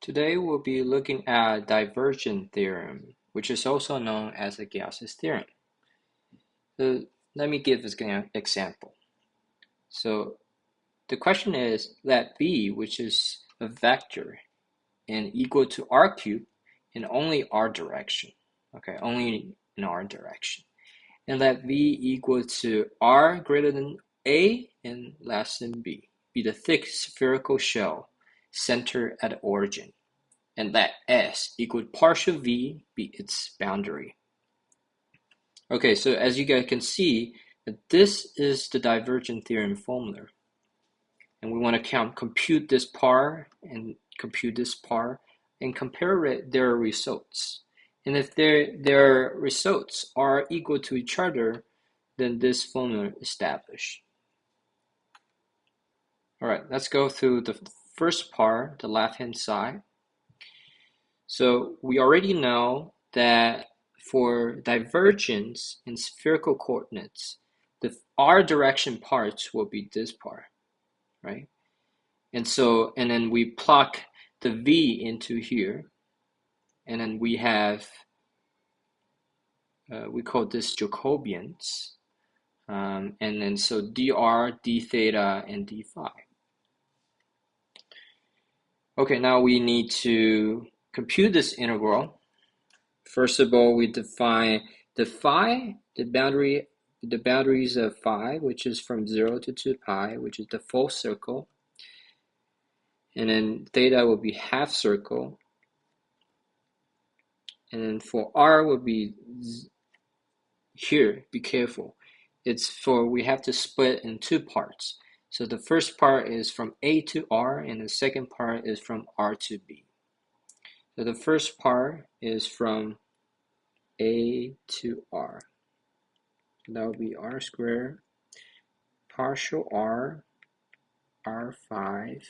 Today we'll be looking at divergence theorem, which is also known as the Gauss's theorem. So let me give an example. So the question is that V, which is a vector and equal to r cubed in only r direction, okay, only in r direction, and let V equal to r greater than a and less than b, be the thick spherical shell centered at the origin, and let S equal partial V be its boundary. Okay, so as you guys can see, this is the divergence theorem formula. And we want to compute this par and compute this par and compare their results. And if their results are equal to each other, then this formula is established. All right, let's go through the first part, the left-hand side. So we already know that for divergence in spherical coordinates, the r direction parts will be this part, right? And then we plug the v into here, and then we have, we call this Jacobians, and then so dr, d theta, and d phi. Okay, now we need to compute this integral. First of all, we define the phi, the boundaries of phi, which is from 0 to 2 pi, which is the full circle. And then theta will be half circle. And then for r will be here, be careful. We have to split in two parts. So the first part is from a to r, and the second part is from r to b. So the first part is from a to r. That will be r squared partial r, r5,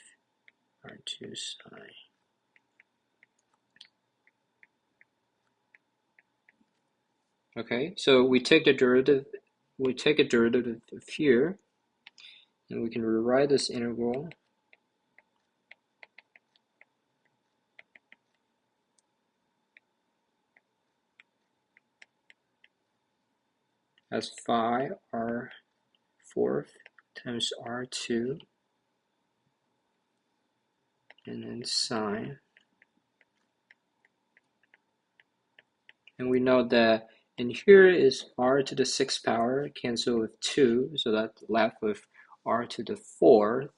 r2 psi. Okay, so we take a derivative of here, and we can rewrite this integral as phi r4 times r2, and then sine. And we know that in here is r to the 6th power, cancel with 2, so that's left with r to the 4th.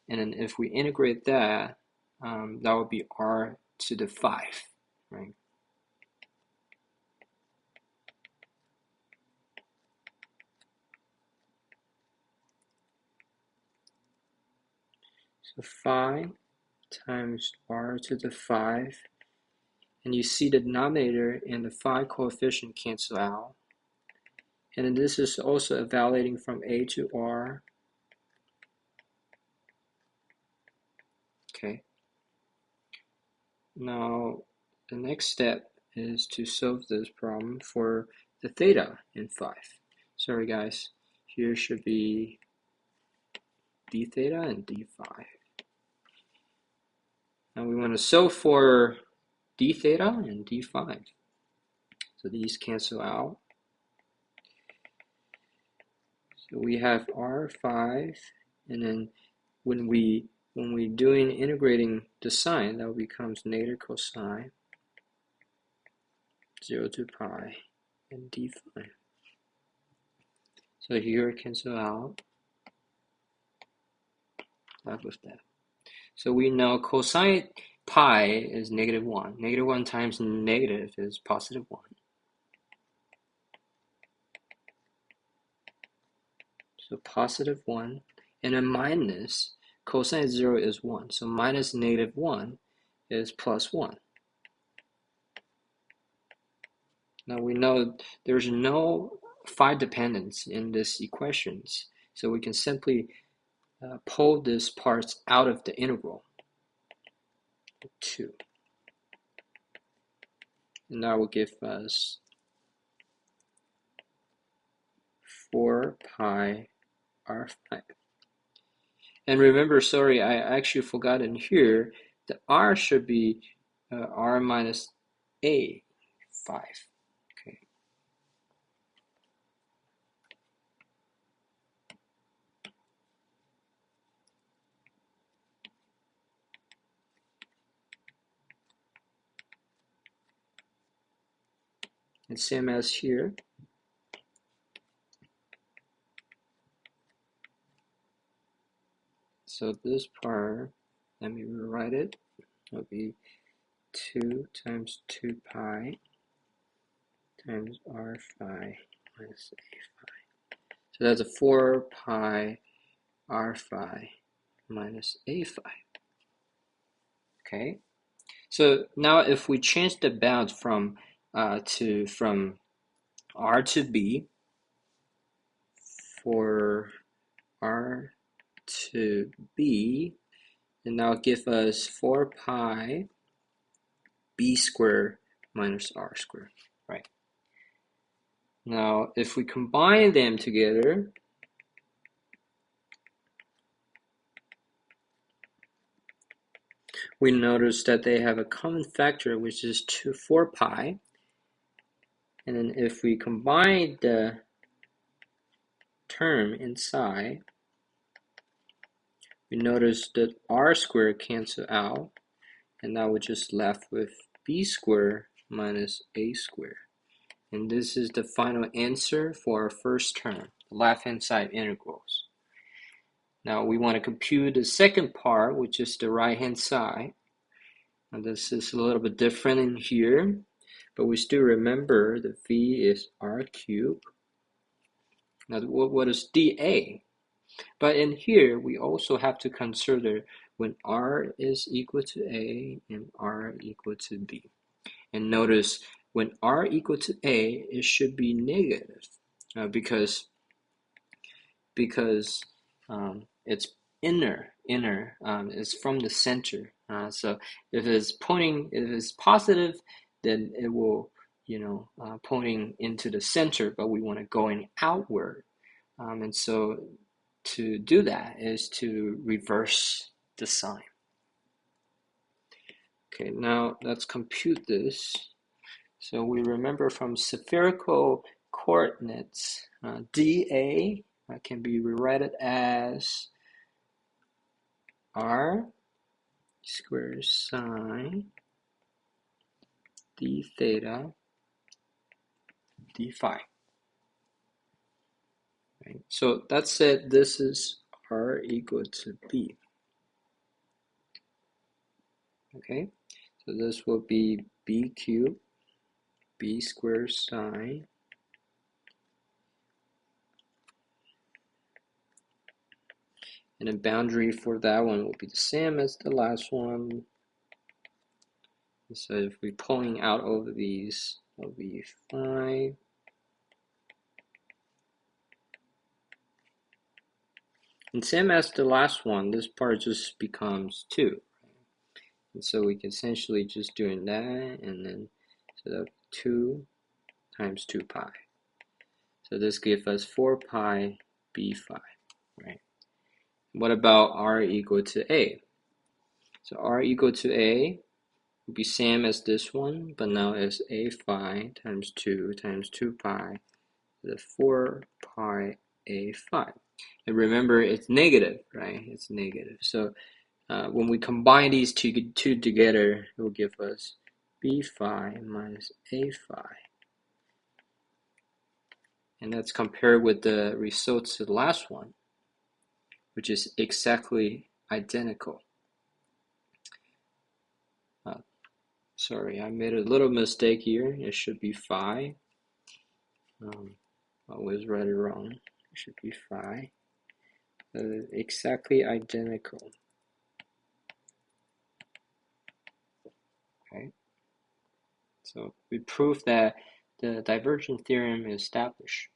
And then if we integrate that, that would be r to the 5, right? So 5 times r to the 5, and you see the denominator and the phi coefficient cancel out. And then this is also evaluating from a to r. Okay. Now the next step is to solve this problem for the theta in 5. Sorry guys, here should be d theta and d phi. Now we want to solve for d theta and d phi. So these cancel out. So we have r5, and then when we doing integrating the sign, that becomes negative cosine 0 to pi and d phi. So here cancel out, left with that. So we know cosine pi is -1. -1 times negative is +1. So +1, and then minus cosine 0 is 1. So minus -1 is +1. Now we know there's no phi dependence in this equations, so we can simply pull this parts out of the integral 2. And that will give us 4 pi r5. And remember, sorry, I actually forgot in here the R should be R minus A 5. Okay. And same as here. So this part, let me rewrite it. It'll be 2 times 2 pi times R phi minus A phi. So that's a 4 pi R phi minus A phi. Okay. So now if we change the bounds from R to B for R to B, and that'll give us 4 pi B squared minus R squared, right? Now, if we combine them together, we notice that they have a common factor, which is 4 pi. And then if we combine the term inside, we notice that R squared cancel out, and now we're just left with B squared minus A squared. And this is the final answer for our first term, the left-hand side integrals. Now we want to compute the second part, which is the right-hand side. And this is a little bit different in here, but we still remember the V is R cubed. Now what is dA? But in here, we also have to consider when R is equal to A and R equal to B. And notice when R equal to A, it should be negative because it's inner, it's from the center. So if it's positive, then it will, pointing into the center, but we want to going outward. And so to do that is to reverse the sign. Okay, now let's compute this. So we remember from spherical coordinates, dA can be rewritten as R squared sine d theta d phi. Right? So that said, this is R equal to B. Okay, so this will be B cubed, B squared sine and the boundary for that one will be the same as the last one. So if we're pulling out over these, it'll be 5. And same as the last one, this part just becomes 2. And so we can essentially just doing that, and then so that 2 times 2 pi. So this gives us 4 pi b phi, right? What about R equal to A? So R equal to A will be same as this one, but now it's A phi times 2 pi, the 4 pi A phi. And remember, it's negative, right? It's negative. So when we combine these two together, it will give us B phi minus A phi. And that's compared with the results of the last one, which is exactly identical. Sorry, I made a little mistake here. It should be phi. I always read it wrong. It should be phi. Exactly identical. Okay. So we proved that the divergence theorem is established.